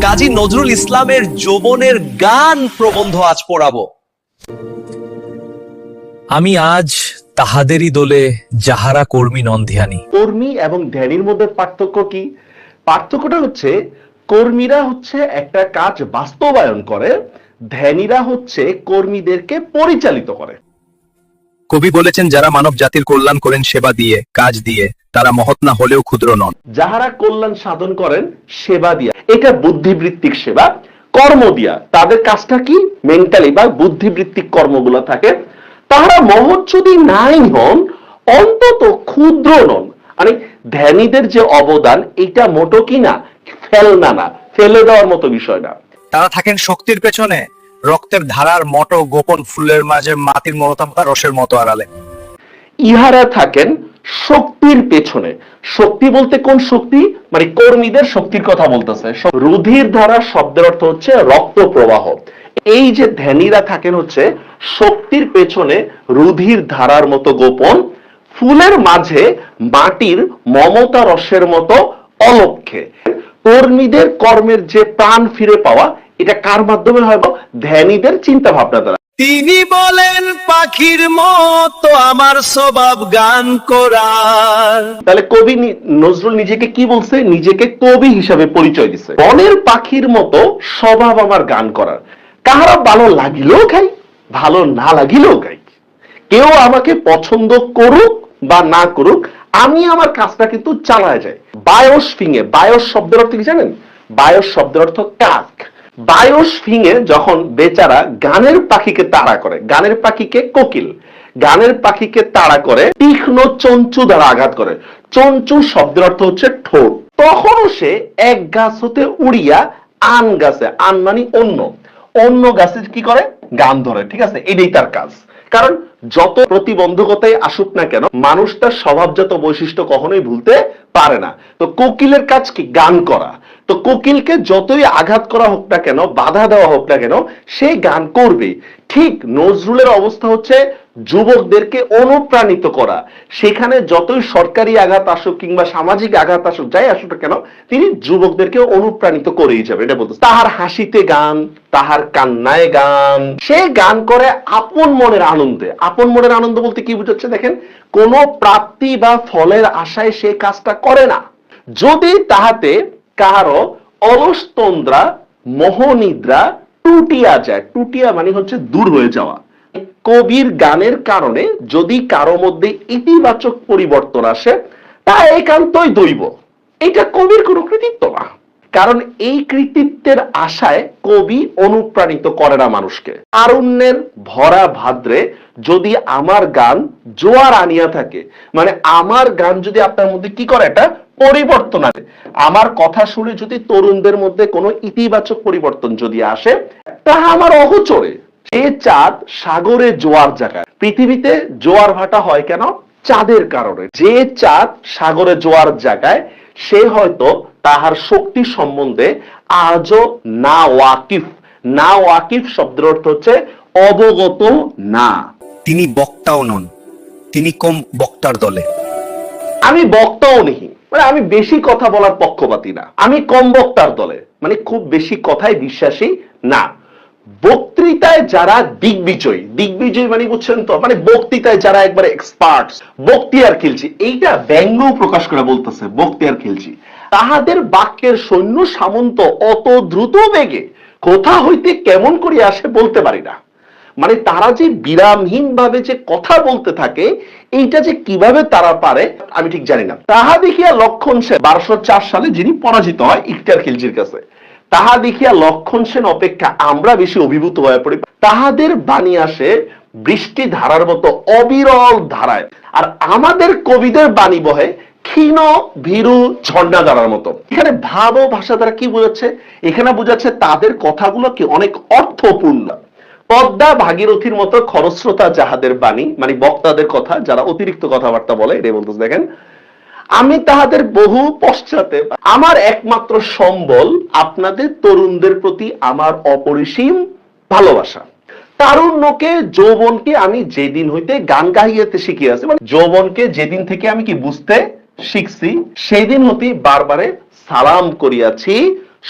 কাজী নজরুল ইসলামের যৌবনের গান প্রবন্ধ আজ পড়াবো। আমি আজ তাহাদেরই দোলে যাহারা কর্মী নন ধ্যানী। কর্মী এবং ধ্যানীর মধ্যে পার্থক্য কি? পার্থক্যটা হচ্ছে কর্মীরা হচ্ছে একটা কাজ বাস্তবায়ন করে, ধ্যানীরা হচ্ছে কর্মীদেরকে পরিচালিত করে। কবি বলেছেন, যারা মানব জাতির কল্যাণ করেন সেবা দিয়ে, কাজ দিয়ে, তারা মহৎ না হলেও ক্ষুদ্র নন। যাহারা কল্যাণ সাধন করেন সেবা দিয়া, এটা বুদ্ধিবৃত্তিক সেবা। কর্ম দিয়া, তাদের কাজটা কি? মেন্টালি বা বুদ্ধিবৃত্তিক কর্মগুলো থাকে। তাহারা মহৎ যদি নাই হন, অন্তত ক্ষুদ্র নন। মানে ধ্যানীদের যে অবদান, এটা মোটো কি না, ফেলনা না, ফেলে দেওয়ার মতো বিষয় না। তারা থাকেন শক্তির পেছনে, রক্তের ধারার মতো গোপন ফুলের মাঝে মাটির মমতা রসের মতো আড়ালে। ইহারা থাকেন শক্তির পেছনে। শক্তি বলতে কোন শক্তি? মানে কর্মীদের শক্তির কথা বলতেছে। রুধির ধারা শব্দের অর্থ হচ্ছে রক্ত প্রবাহ। এই যে ধ্যানীরা থাকেন হচ্ছে শক্তির পেছনে রুধির ধারার মতো গোপন, ফুলের মাঝে মাটির মমতা রসের মতো অলক্ষ্যে। কর্মীদের কর্মের যে প্রাণ ফিরে পাওয়া, এটা কার মাধ্যমে হয়? ধ্যানীদের চিন্তা ভাবনা দ্বারা। তিনি বলেন, পাখির মতো আমার স্বভাব গান করার। তাহলে কবি নজরুল নিজেকে কি বলছে? নিজেকে কবি হিসাবে পরিচয় দিচ্ছে। বনের পাখির মতো স্বভাব আমার গান করার। কাহারা ভালো লাগিলেও খাই, ভালো না লাগিলেও খাই। কেউ আমাকে পছন্দ করুক বা না করুক, আমি আমার কাজটা কিন্তু চালায় যাই। বায়স ফিঙে, বায়স শব্দের অর্থ কি জানেন? বায়স শব্দের অর্থ কাক। বায়স ফিঙে যখন বেচারা গানের পাখিকে তাড়া করে, গানের পাখিকে কোকিল, গানের পাখিকে তাড়া করে তীক্ষ্ণ চঞ্চু দ্বারা আঘাত করে। চঞ্চু শব্দের অর্থ হচ্ছে ঠোঁট। তখনও সে এক গাছ হতে উড়িয়া আন গাছে, আন মানে অন্য, অন্য গাছে কি করে? গান ধরে। ঠিক আছে, এটাই তার কাজ। কারণ যত প্রতিবন্ধকতায় আসুক না কেন, মানুষ তার স্বভাবজাত বৈশিষ্ট্য কখনোই ভুলতে পারে না। তো কোকিলের কাজ কি? গান করা। তো কোকিলকে যতই আঘাত করা হোক না কেন, বাধা দেওয়া হোক না কেন, সে গান করবে। ঠিক নজরুলের অবস্থা হচ্ছে যুবকদেরকে অনুপ্রাণিত করা। সেখানে যতই সরকারি আঘাত আসুক কিংবা সামাজিক আঘাত আসুক, যাই আসুক না কেন, তিনি যুবকদেরকে অনুপ্রাণিত করেই যাবে। এটা বলতে, তাহার হাসিতে গান, তাহার কান্নায় গান। সে গান করে আপন মনের আনন্দে। আপন মনের আনন্দ বলতে কি বুঝাচ্ছে দেখেন? কোন প্রাপ্তি বা ফলের আশায় সে কাজটা করে না। যদি তাহাতে কারো অলসতন্দ্রা মোহনিদ্রা টুটিয়া যায়, টুটিয়া মানে হচ্ছে দূর হয়ে যাওয়া। কবির গানের কারণে যদি কারো মধ্যে ইতিবাচক পরিবর্তন আসে, তা একান্তই দৈব। এটা কবির কোনো কৃতিত্ব না। কারণ এই কৃতিত্বের আশায় কবি অনুপ্রাণিত করে না মানুষকে। তারুণ্যের ভরা ভাদ্রে যদি আমার গান জোয়ার আনিয়া থাকে, মানে আমার গান যদি আপনার মধ্যে কি করে? একটা পরিবর্তন আসে। আমার কথা শুনে যদি তরুণদের মধ্যে কোনো ইতিবাচক পরিবর্তন যদি আসে, তাহা আমার অগোচরে। যে চাঁদ সাগরে জোয়ার জাগায়। পৃথিবীতে জোয়ার ভাটা হয় কেন? চাঁদের কারণে। যে চাঁদ সাগরে জোয়ার জাগায়, সে হয়তো তাহার শক্তি সম্বন্ধে আজও না ওয়াকিফ। না ওয়াকিফ শব্দের অর্থ হচ্ছে অবগত না। তিনি বক্তাও নন, তিনি কম বক্তার দলে। আমি বক্তাও নেই, মানে আমি বেশি কথা বলার পক্ষপাতী না। আমি কম বক্তার দলে, মানে খুব বেশি কথায় বিশ্বাসী না। বক্তৃতায় যারা দিগ্বিজয়ী, দিগ্বিজয়ী মানে বুঝছেন তো, মানে বক্তৃতায় যারা একবারে এক্সপার্ট, বক্তিয়ার খিলজি, এইটা ব্যঙ্গ প্রকাশ করে বলতেছে বক্তিয়ার খিলজি। তাহাদের বাক্যের সৈন্য সামন্ত অত দ্রুত বেগে কোথা হইতে কেমন করে আসে বলতে পারি না। মানে তারা যে বিরামহীন ভাবে যে কথা বলতে থাকে, এইটা যে কিভাবে তারা পারে আমি ঠিক জানি না। তাহা দেখিয়া লক্ষণ সেন 1204 সালে যিনি পরাজিত হয় ইখতিয়ার খিলজির কাছে, তাহা দেখিয়া লক্ষণ সেন অপেক্ষা আমরা বেশি অভিভূত হয়ে পড়ি। তাহাদের বাণী আসে বৃষ্টি ধারার মতো অবিরল ধারায়, আর আমাদের কবিদের বাণী বহে ক্ষীণ ভীরু ঝর্ণা ধারার মতো। এখানে ভাব ও ভাষা দ্বারা কি বোঝাচ্ছে? এখানে বোঝাচ্ছে তাদের কথাগুলো কি অনেক অর্থপূর্ণ। পদ্মা ভাগীরথীর মতো খরস্রোতা যাহাদের বাণী, মানে বক্তাদের কথা যারা অতিরিক্ত কথাবার্তা বলে, এটাই বলতেছে। দেখেন, আমি তাহাদের বহু পশ্চাতে, আমার একমাত্র সম্বল আপনাদের তরুণদের প্রতি আমার অপরিসীম ভালোবাসা। তারুণ্যকে যৌবনকে আমি যেদিন হইতে গান গাইতে শিখিয়াছি, মানে যৌবনকে যেদিন থেকে আমি কি বুঝতে শিখছি, সেদিন হতে বারবারে সালাম করিয়াছি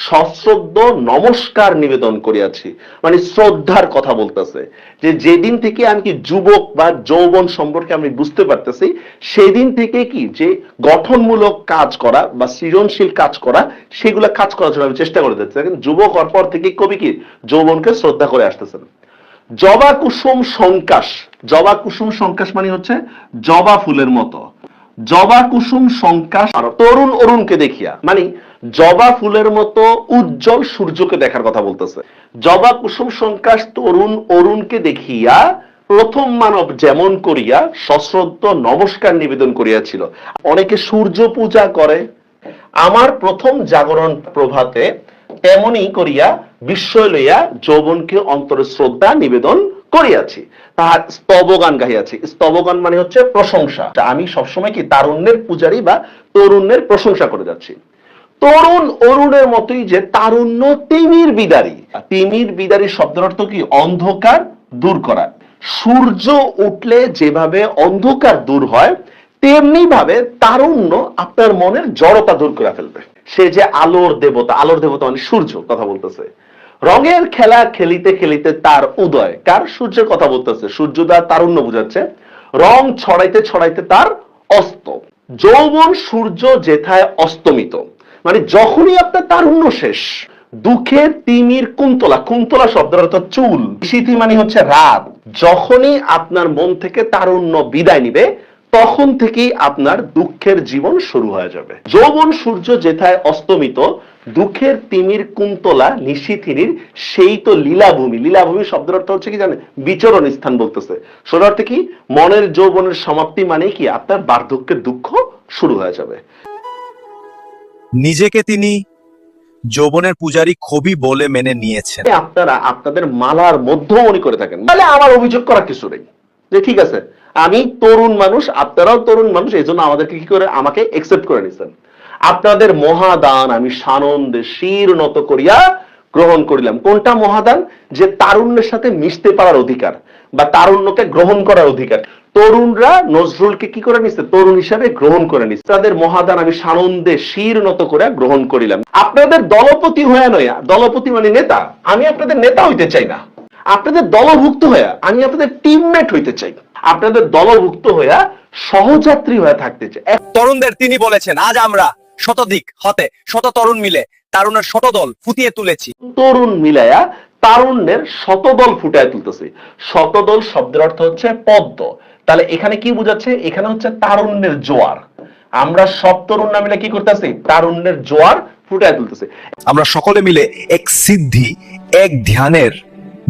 সশ্রদ্ধ নমস্কার নিবেদন করিয়াছি, মানে শ্রদ্ধার কথা বলতেছে, যে যেদিন থেকে আমি কি যুবক বা যৌবন সম্পর্কে আমি বুঝতে পারতেছি, সেদিন থেকে কি যে গঠনমূলক কাজ করা বা সৃজনশীল কাজ করা, সেগুলা কাজ করার জন্য আমি চেষ্টা করে যাচ্ছি। যুবক হওয়ার পর থেকে কবি কি যৌবনকে শ্রদ্ধা করে আসতেছেন। জবা কুসুম সংকাশ, জবা কুসুম সংকাশ মানে হচ্ছে জবা ফুলের মতো, জবা কুসুম সংকাশ তরুণ অরুণকে দেখিয়া, মানে জবা ফুলের মতো উজ্জ্বল সূর্যকে দেখার কথা বলতেছে। জবা কুসুম সংকাশ তরুণ অরুণকে দেখিয়া প্রথম মানব যেমন করিয়া সশ্রদ্ধ নমস্কার নিবেদন করিয়াছিল। অনেকে সূর্য পূজা করে, আমার প্রথম জাগরণ প্রভাতে তেমনি করিয়া বিস্ময় লইয়া যৌবনকে অন্তরে শ্রদ্ধা নিবেদন করিয়াছি, তাহার স্তবগান গাইয়াছি। স্তবগান মানে হচ্ছে প্রশংসা। আমি সবসময় কি তারুণ্যের পূজারী বা তরুণের প্রশংসা করে যাচ্ছি। তরুণ অরুণের মতোই যে তারুণ্য তিমির বিদারী, তিমির বিদারী শব্দের অর্থ কি অন্ধকার দূর করা। সূর্য উঠলে যেভাবে অন্ধকার দূর হয়, তেমনি ভাবে তারুণ্য আপনার মনের জড়তা দূর করে ফেলবে। সে যে আলোর দেবতা, আলোর দেবতা মানে সূর্য কথা বলতেছে। রঙের খেলা খেলিতে খেলিতে তার উদয়, কার? সূর্যের কথা বলতেছে। সূর্যোদয় তারুণ্য বুঝাচ্ছে। রং ছড়াইতে ছড়াইতে তার অস্ত। যৌবন সূর্য যেথায় অস্তমিত, মানে যখনই আপনার তারুণ্য শেষ, দুঃখের তিমির কুন্তলা, কুন্তলা শব্দের অর্থ চুল, শীতি মানে হচ্ছে রাত, যখনই আপনার মন থেকে তারুণ্য বিদায় নিবে, তখন থেকেই আপনার দুঃখের জীবন শুরু হয়ে যাবে। যৌবন সূর্য যেথায় অস্তমিত, দুঃখের তিমির কুন্তলা নিশীথিনীর সেই তো লীলাভূমি। লীলাভূমি শব্দের অর্থ হচ্ছে কি জানেন? বিচরণ স্থান বলতেছে। সোনার অর্থে কি? মনের যৌবনের সমাপ্তি মানে কি আপনার বার্ধক্যের দুঃখ শুরু হয়ে যাবে। নিজেকে তিনি যৌবনের পূজারী কবি বলে মেনে নিয়েছেন। আপনারা আপনাদের মালার মধ্যমণি করে থাকেন, তাহলে আমার অভিযোগ করার কিছু নেই, যে ঠিক আছে আমি তরুণ মানুষ, আপনারাও তরুণ মানুষ, এই জন্য আমাদেরকে কি করে আমাকে একসেপ্ট করে নিছেন। আপনাদের মহাদান আমি সানন্দে শির নত করিয়া গ্রহণ করিলাম। কোনটা মহাদান? যে তারুণ্যের সাথে মিশতে পারার অধিকার বা তারুণ্যকে গ্রহণ করার অধিকার। তরুণরা নজরুলকে কি করে নিচ্ছে? তরুণ হিসাবে গ্রহণ করে নিচ্ছে। তাদের মহাদান আমি সানন্দে শির নত করে গ্রহণ করিলাম। আপনাদের দলপতি হয়ে নয়, দলপতি মানে নেতা, আমি আপনাদের নেতা হইতে চাই না। আপনাদের দলভুক্ত হয়ে আমি আপনাদের টিমমেট হইতে চাই, আপনাদের দলভুক্ত হয়ে সহযাত্রী হয়ে থাকতে চাই। তরুণদের তিনি বলেছেন, আজ আমরা শতধিক হতে শত তরুণ মিলে তারুণের শতদল ফুটিয়ে তুলেছি। তরুণ মিলায়া তারুণ্যের শতদল ফুটায় তুলতেছে। শতদল শব্দের অর্থ হচ্ছে পদ্ম। তাহলে এখানে কি বোঝাচ্ছে? এখানে হচ্ছে তারুণ্যের জোয়ার। আমরা সব তরুণ না মিলে কি করতেছি? তারুণ্যের জোয়ার ফুটায় তুলতেছে। আমরা সকলে মিলে এক সিদ্ধি, এক ধ্যানের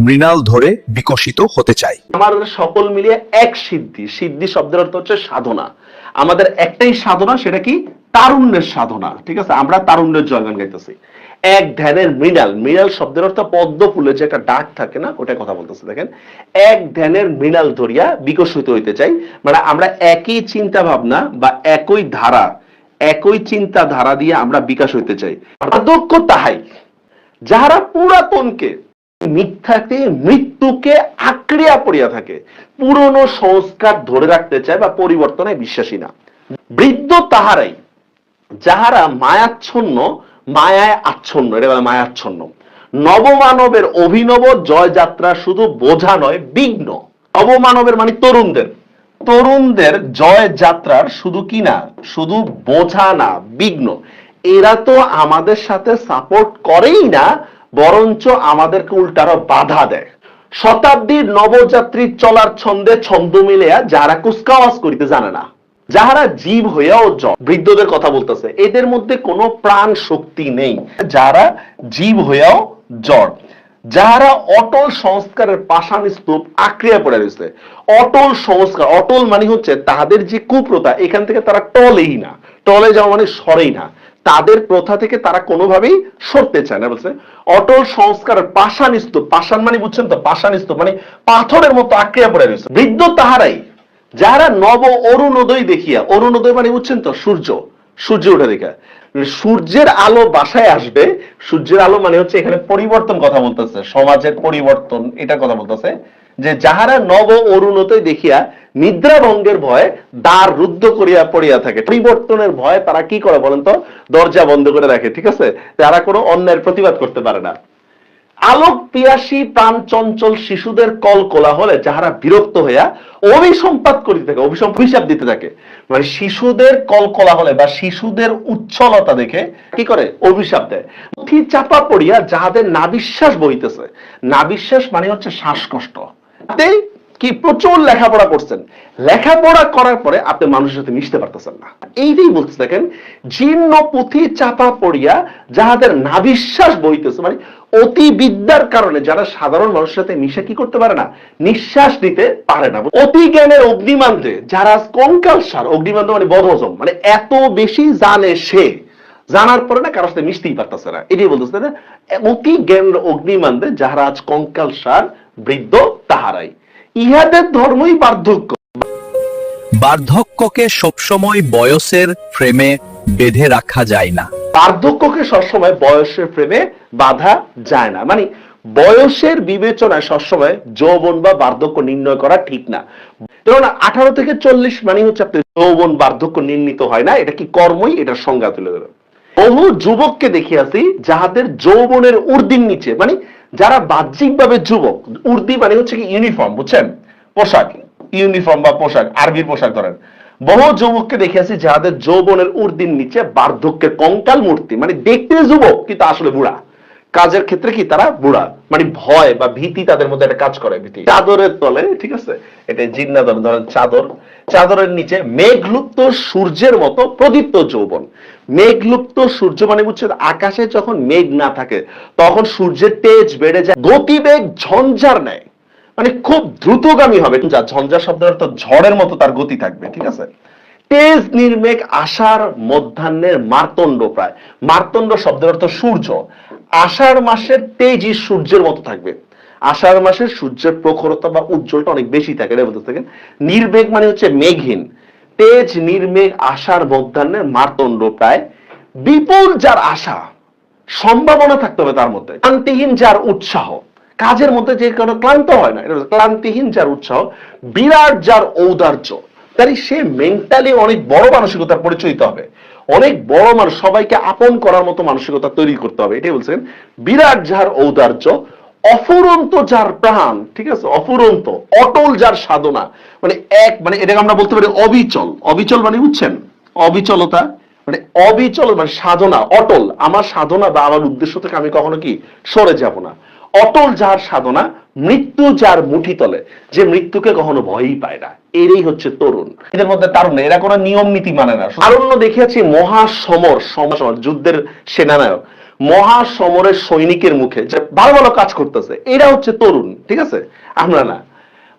মৃণাল ধরে বিকশিত হতে চাই। আমাদের সকল মিলিয়ে এক সিদ্ধি, সিদ্ধি শব্দের অর্থ হচ্ছে সাধনা। আমাদের একটাই সাধনা, সেটা কি? তারুণ্যের সাধনা। ঠিক আছে, আমরা তারুণ্যের জয়গান গাইতেছি। এক ধ্যানের মৃণাল, মৃণাল শব্দের অর্থ পদ্ম ফুলের যে একটা ডাক থাকে না, ওটা কথা বলতেছে। দেখেন, এক ধ্যানের মৃণাল ধরিয়া বিকশিত হইতে চাই, মানে আমরা একই চিন্তা ভাবনা বা একই ধারা, একই চিন্তা ধারা দিয়ে আমরা বিকাশ হইতে চাই। বার্ধক্য তাহাই যাহারা পুরাতনকে, মিথ্যাকে, মৃত্যুকে আঁকড়িয়া পড়িয়া থাকে, পুরনো সংস্কার ধরে রাখতে চায় বা পরিবর্তনে বিশ্বাসী না। বৃদ্ধ তাহারাই যাহারা মায়াচ্ছন্ন, মায়ায় আচ্ছন্ন, এটা বলে মায়াচ্ছন্ন। নবমানবের অভিনব জয়যাত্রা শুধু বোঝা নয়, বিঘ্ন। নবমানবের মানে তরুণদের, তরুণদের জয় যাত্রার শুধু কি না, শুধু বোঝা না, বিঘ্ন। এরা তো আমাদের সাথে সাপোর্ট করেই না, বরঞ্চ আমাদেরকে উল্টারও বাধা দেয়। শতাব্দীর নবযাত্রীর চলার ছন্দে ছন্দ মিলিয়া যারা কুচকাওয়াজ করিতে জানে না, যাহারা জীব হইয়াও জড়, বৃদ্ধদের কথা বলতেছে, এদের মধ্যে কোনো প্রাণ শক্তি নেই। যারা জীব হইয়াও জড়, যাহারা অটল সংস্কারের পাষাণ স্তূপ আঁকড়িয়া পড়ে রয়েছে। অটল সংস্কার, অটল মানে হচ্ছে তাদের যে কুপ্রথা, এখান থেকে তারা টলেই না, টলে যাওয়া মানে সরেই না, তাদের প্রথা থেকে তারা কোনোভাবেই সরতে চায় না। বলছে অটল সংস্কারের পাষাণ স্তূপ, পাষাণ মানে বুঝছেন তো, পাষাণ স্তূপ মানে পাথরের মতো আঁকড়িয়া পড়ে রয়েছে। বৃদ্ধ তাহারাই যারা নব অরুণোদয় দেখিয়া, অরুণোদয় মানে বুঝছেন তো সূর্য, সূর্য উঠে দেখা, সূর্যের আলো বাসায় আসবে। সূর্যের আলো মানে হচ্ছে এখানে পরিবর্তন কথা বলতেছে, সমাজের পরিবর্তন, এটা কথা বলতেছে। যে যাহারা নব অরুণতে দেখিয়া নিদ্রা ভঙ্গের ভয়ে দ্বার রুদ্ধ করিয়া পড়িয়া থাকে, পরিবর্তনের ভয়ে তারা কি করে বলেন তো? দরজা বন্ধ করে রাখে, ঠিক আছে? তারা কোনো অন্যায়ের প্রতিবাদ করতে পারে না। আলোক পিয়াসী প্রাণ চঞ্চল শিশুদের কল কোলাহলে যাহারা বিরক্ত হইয়া অভিসম্পাত করিতে থাকে, অভিশাপ দিতে থাকে, মানে শিশুদের কল কোলাহলে বা শিশুদের উচ্ছলতা দেখে কি করে? অভিশাপ দেয়। পুঁথি চাপা পড়িয়া যাহাদের নাবিশ্বাস বহিতেছে, নাবিশ্বাস মানে হচ্ছে শ্বাসকষ্ট। কি প্রচুর লেখাপড়া করছেন, লেখাপড়া করার পরে আপনি মানুষের সাথে মিশতে পারতেছেন না, এইটাই বলতে দেখেন। জীর্ণ পুঁথি চাপা পড়িয়া যাহাদের নাবিশ্বাস বইতেছে, মানে অতি বিদ্যার কারণে যারা সাধারণ মানুষের সাথে মিশে কি করতে পারে না? নিঃশ্বাস নিতে পারে না। অতি জ্ঞানের অগ্নিমান্তে যারা কঙ্কালসার, অগ্নিমান্ত মানে বদহজম, মানে এত বেশি জানে সে, জানার পরে না কারোর সাথে মিশতেই পারতেছে না, এটাই বলতেছে না। অতি জ্ঞানের অগ্নিমান্তে যাহারা আজ কঙ্কালসার বৃদ্ধ তাহারাই, ইহাদের ধর্মই বার্ধক্য। বার্ধক্যকে সবসময় বয়সের ফ্রেমে বেঁধে রাখা যায় না। বার্ধক্যকে সবসময় বয়সের ফ্রেমে বাঁধা যায় না, মানে বয়সের বিবেচনায় সবসময় যৌবন বা বার্ধক্য নির্ণয় করা ঠিক না। ধরুন 18 থেকে 40 মানে হচ্ছে আপনি যৌবন বার্ধক্য নির্ণীত হয় না, এটা কি কর্মই, এটার সংজ্ঞা তুলে ধরে। বহু যুবককে দেখিয়াছি যাহাদের যৌবনের ঊর্ধ্বের নিচে, মানে যারা বাহ্যিকভাবে যুবক, ঊর্ধ্ব মানে হচ্ছে কি ইউনিফর্ম, বুঝছেন? পোশাক, ইউনিফর্ম বা পোশাক, আরবির পোশাক ধরেন। বহু যুবককে দেখিয়াছি যাদের যৌবনের ঊর্ধ্বের নিচে বার্ধক্যের কঙ্কাল মূর্তি, মানে দেখতে যুবক কিন্তু আসলে বুড়া, কাজের ক্ষেত্রে কি তারা বুড়া, মানে ভয় বা ভীতি তাদের মধ্যে একটা কাজ করে, ভীতি। চাদরের তলে, ঠিক আছে, এটা জিন্নাদর, ধরেন চাদর, চাদরের নিচে মেঘলুপ্ত সূর্যের মতো প্রদীপ্ত যৌবন। মেঘলুপ্ত সূর্য মানে বুঝছে আকাশে যখন মেঘ না থাকে তখন সূর্যের তেজ বেড়ে যায়, গতিবেগ ঝঞ্ঝার নেয়, মানে খুব দ্রুতগামী হবে। যা ঝঞ্ঝা শব্দের অর্থ ঝড়ের মতো তার গতি থাকবে, ঠিক আছে? তেজ নির্মেঘ আষাঢ় মধ্যাহ্নের মার্তণ্ড, প্রায় মার্তণ্ড শব্দের অর্থ সূর্য। আষাঢ় মাসের তেজই সূর্যের মতো থাকবে, আষাঢ় মাসের সূর্যের প্রখরতা বা উজ্জ্বলটা অনেক বেশি থাকে, এটা বলতে থাকেন। নির্মেঘ মানে হচ্ছে মেঘহীন, তেজ নির্মেঘ আষাঢ় মধ্যাহ্নের মার্তণ্ড প্রায়। বিপুল যার আশা, সম্ভাবনা থাকতে হবে তার মধ্যে। ক্লান্তিহীন যার উৎসাহ, কাজের মধ্যে যে কোনো ক্লান্ত হয় না, ক্লান্তিহীন যার উৎসাহ। বিরাট যার ঔদার্য, তাই সে মেন্টালি অনেক বড় মানসিকতার পরিচয় দিতে হবে, অনেক বড় মানুষ, সবাইকে আপন করার মতো মানসিকতা তৈরি করতে হবে, এটাই বলছেন। বিরাট যার ঔদার্য, অফুরন্ত যার প্রাণ, ঠিক আছে, অফুরন্ত, অটল যার সাধনা, মানে এক, মানে এটাকে আমরা বলতে পারি অবিচল। অবিচল মানে বুঝছেন, অবিচলতা মানে অবিচল মানে সাধনা অটল, আমার সাধনা বা আমার উদ্দেশ্য থেকে আমি কখনো কি সরে যাব না। অটল যার সাধনা, মৃত্যু যার মুঠি তলে, যে মৃত্যুকে কখনো ভয়ই পায় না, এরই হচ্ছে তরুণ। এদের মধ্যে তারুণ্য, এরা কোনো নিয়ম নীতি মানে না। তারুণ্য দেখিয়াছি মহাসমর, যুদ্ধের সেনানায়ক, মহাসমরের সৈনিকের মুখে যে ভালো ভালো কাজ করতেছে, এরা হচ্ছে তরুণ, ঠিক আছে, আমরা না।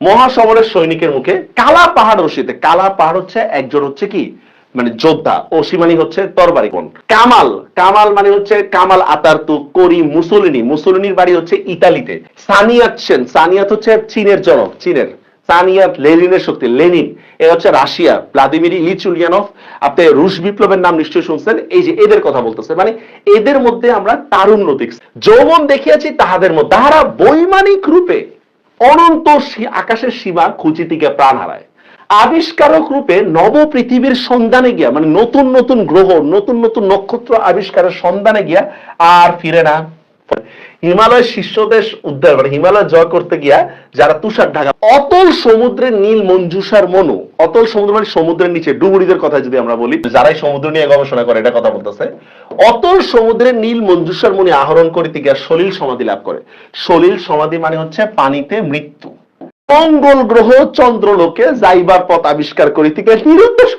মহাসমরের সৈনিকের মুখে কালা পাহাড় রশিতে, কালা পাহাড় হচ্ছে একজন হচ্ছে কি মানে যোদ্ধা, ওসিমানি হচ্ছে তরবারি কোন। কামাল, কামাল মানে হচ্ছে কামাল আতারতু করি মুসোলিনি, মুসোলিনির বাড়ি হচ্ছে ইতালিতে। সানিয়াত সেন, সানিয়াত হচ্ছে চীনের জনক, চীনের সানিয়াত, লেনিনের শক্তি, লেনিন এ হচ্ছে রাশিয়া, ভ্লাদিমির ইলিচ উলিয়ানভ, আপনি রুশ বিপ্লবের নাম নিশ্চয়ই শুনছেন। এই যে এদের কথা বলতেছে, মানে এদের মধ্যে আমরা তারুণ্য দেখছি। যৌবন দেখিয়াছি তাহাদের মধ্যে, তাহারা বৈমানিক রূপে অনন্ত আকাশের সীমা খুঁজিতে প্রাণ হারায়। আবিষ্কারক রূপে নব পৃথিবীর সন্ধানে গিয়া, মানে নতুন নতুন গ্রহ, নতুন নতুন নক্ষত্র আবিষ্কারের সন্ধানে গিয়া আর ফিরে না। হিমালয় শীর্ষদেশ উদ্ধার, মানে হিমালয় জয় করতে গিয়া যারা তুষার ঢাকা। অতল সমুদ্রের নীল মঞ্জুষার মনু, অতল সমুদ্র মানে সমুদ্রের নিচে ডুবুরিদের কথা যদি আমরা বলি, যারাই সমুদ্র নিয়ে গবেষণা করে এটা কথা বলতেছে। অতল সমুদ্রের নীল মঞ্জুষার মনি আহরণ করিতে গিয়া সলিল সমাধি লাভ করে। সলিল সমাধি মানে হচ্ছে পানিতে মৃত্যু। মঙ্গল গ্রহ চন্দ্রলোকে যাইবার পথ আবিষ্কার করিতে নিরুদ্দেশ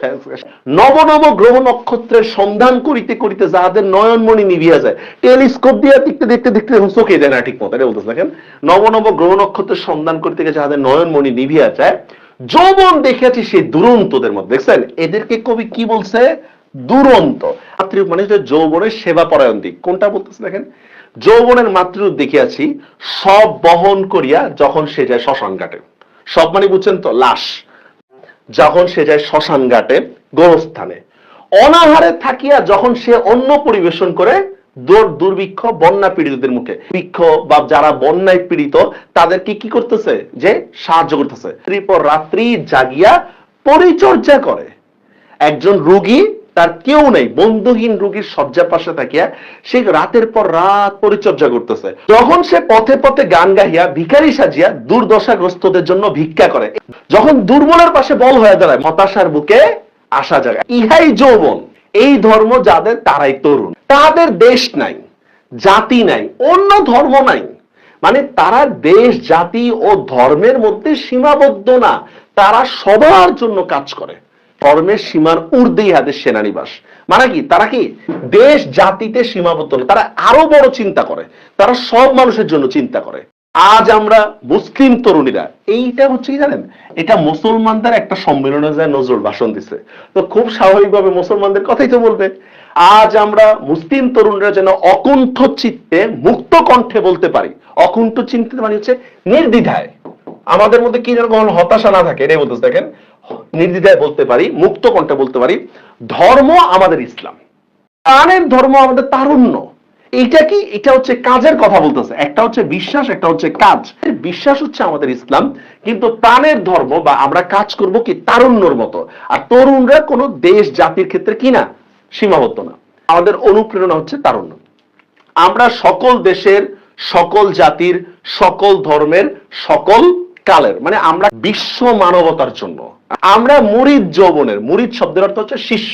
নব নব গ্রহ নক্ষত্রের সন্ধান করিতে করিতে যাহাদের নয়নমণি নিভিয়া যায়। টেলিস্কোপ দিয়ে দেখতে দেখতে দেখতে চোখে যায় না ঠিক মতো, এটা বলতেছে দেখেন। নব নব গ্রহ নক্ষত্রের সন্ধান করিতে গিয়ে যাহাদের নয়নমণি নিভিয়া যায়। যৌবন দেখিয়াছি সেই দুরন্তদের মধ্যে, দেখছেন এদেরকে কবি কি বলছে? দুরন্ত। মাতৃরূপ মানে হচ্ছে যৌবনের সেবা পরায়ণ দিক। কোনটা বলতেছে দেখেন, যৌবনের মাতৃরূপ দেখিয়াছি সব বহন করিয়া যখন সে যায় শ্মশান ঘাটে। সব মানে বুঝছেন তো লাশ, যখন সে যায় শ্মশান ঘাটে গোরস্থানে। অনাহারে থাকিয়া যখন সে অন্ন পরিবেশন করে দুর্ভিক্ষ বন্যা পীড়িতদের মুখে বৃক্ষ বা যারা বন্যায় পীড়িত তাদেরকে কি করতেছে, যে সাহায্য করতেছে। রাত্রির রাত্রি জাগিয়া পরিচর্যা করে। একজন রোগী, তার কেউ নেই, বন্ধুহীন রোগীর শয্যা পাশে থাকিয়া সে রাতের পর রাত পরিচর্যা করতেছে। যখন সে পথে পথে গান গাহিয়া ভিখারি সাজিয়া দুর্দশাগ্রস্তদের জন্য ভিক্ষা করে, যখন দুর্বলের পাশে বল হয়ে দাঁড়ায়, হতাশার বুকে আশা জাগায়, ইহাই যৌবন। এই ধর্ম যাদের, তারাই তরুণ। তাদের দেশ নাই, জাতি নাই, অন্য ধর্ম নাই, মানে তারা দেশ, জাতি ও ধর্মের মধ্যে সীমাবদ্ধ না, তারা সবার জন্য কাজ করে। ধর্মের সীমার ঊর্ধ্বে ইহাদের সেনানিবাস। মানে কি, তারা কি দেশ জাতিতে সীমাবদ্ধ না, তারা আরো বড় চিন্তা করে, তারা সব মানুষের জন্য চিন্তা করে। আজ আমরা মুসলিম তরুণীরা, এইটা হচ্ছে কি জানেন, এটা মুসলমানদের একটা সম্মেলনে যায় নজরুল ভাষণ দিছে, তো খুব স্বাভাবিকভাবে মুসলমানদের কথাই তো বলবে। আজ আমরা মুসলিম তরুণরা যেন অকুণ্ঠ চিত্তে মুক্ত কণ্ঠে বলতে পারি। অকুণ্ঠ চিন্তে মানে হচ্ছে নির্দ্বিধায়, আমাদের মধ্যে কি যেন কখনো হতাশা না থাকে, এটাই বলতেছে। দেখেন, নির্দ্বিধায় বলতে পারি, মুক্ত কণ্ঠে বলতে পারি, ধর্ম আমাদের ইসলাম, প্রাণের ধর্ম আমাদের তারুণ্য। এইটা কি, এটা হচ্ছে কাজের কথা বলতেছে। একটা হচ্ছে বিশ্বাস, একটা হচ্ছে কাজ। বিশ্বাস হচ্ছে আমাদের ইসলাম, কিন্তু প্রাণের ধর্ম বা আমরা কাজ করব কি তারুণ্যর মতো। আর তরুণরা কোনো দেশ জাতির ক্ষেত্রে কি না, সীমাবদ্ধ না। আমাদের অনুপ্রেরণা হচ্ছে তারুণ্য। আমরা সকল দেশের, সকল জাতির, সকল ধর্মের, সকল কালের, মানে আমরা বিশ্ব মানবতার জন্য। আমরা মুরিদ যৌবনের, মুরিদ শব্দের অর্থ হচ্ছে শিষ্য।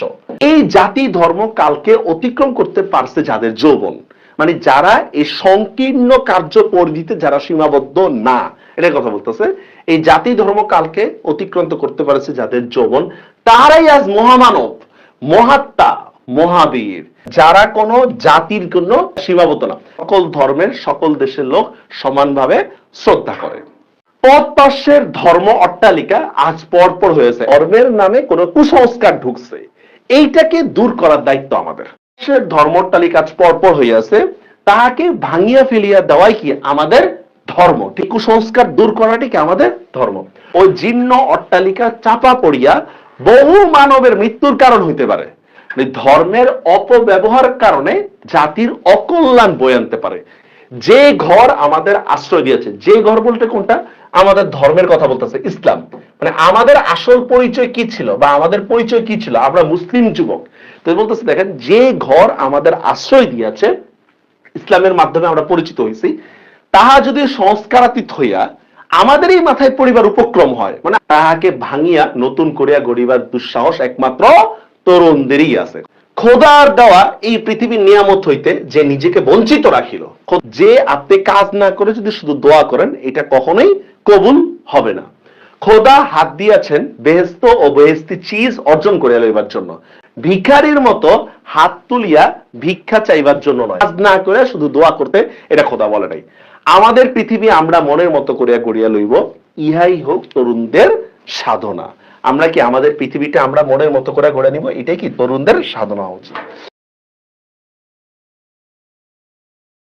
এই জাতি ধর্ম কালকে অতিক্রম করতে পারছে যাদের যৌবন, মানে যারা এই সংকীর্ণ কার্য পরিধিতে যারা সীমাবদ্ধ না, এটার কথা বলতেছে। এই জাতি ধর্ম কালকে অতিক্রান্ত করতে পারছে যাদের যৌবন, তারাই আজ মহামানব, মহাত্মা, মহাবীর, যারা কোনো জাতির জন্য সীমাবদ্ধ না, সকল ধর্মের, সকল দেশের লোক সমানভাবে শ্রদ্ধা করে। পথ পার্শ্বের ধর্ম অট্টালিকা আজ পরপর হয়েছে, ধর্মের নামে কোন কুসংস্কার ঢুকছে, এইটাকে দূর করার দায়িত্ব আমাদের। ধর্ম অট্টালিকা আজ পরপর হইয়াছে, তাহাকে ভাঙিয়া ফেলিয়া দেওয়াই কি আমাদের ধর্ম। ঠিক, কুসংস্কার দূর করাটি কি আমাদের ধর্ম। ওই জীর্ণ অট্টালিকা চাপা পড়িয়া বহু মানবের মৃত্যুর কারণ হইতে পারে। ধর্মের অপব্যবহার কারণে জাতির অকল্যাণ বয়ে আনতে পারে। যে ঘর আমাদের আশ্রয় দিয়েছে, যে ঘর বলতে কোনটা, আমাদের ধর্মের কথা বলতেছে, ইসলাম। মানে আমাদের আসল পরিচয় কি ছিল বা আমাদের পরিচয় কি ছিল, আমরা মুসলিম যুবক। তো বলতেছে দেখেন, যে ঘর আমাদের আশ্রয় দিয়েছে, ইসলামের মাধ্যমে আমরা পরিচিত হয়েছি, তাহা যদি সংস্কারাতীত হইয়া আমাদের এই মাথায় পরিবার উপক্রম হয়, মানে তাহাকে ভাঙিয়া নতুন করিয়া গড়িবার দুঃসাহস একমাত্র তরুণদেরই আছে। খোদার দেওয়া এই পৃথিবীর নিয়ামত হইতে যে নিজেকে বঞ্চিত রাখিল, যে আপনি কাজ না করে যদি শুধু দোয়া করেন, এটা কখনোই কবুল হবে না। খোদা হাত দিয়েছেন বেহেস্ত ও বেহেস্তি চিজ অর্জন করে লইবার জন্য, ভিখারির মতো হাত তুলিয়া ভিক্ষা চাইবার জন্য নয়। কাজ না করে শুধু দোয়া করতে, এটা খোদা বলে নাই। আমাদের পৃথিবী আমরা মনের মতো করিয়া গড়িয়া লইব, ইহাই হোক তরুণদের সাধনা। আমরা কি আমাদের পৃথিবীটা আমরা মনের মতো করে গড়ে নিব, এটাই কি তরুণদের সাধনা উচিত।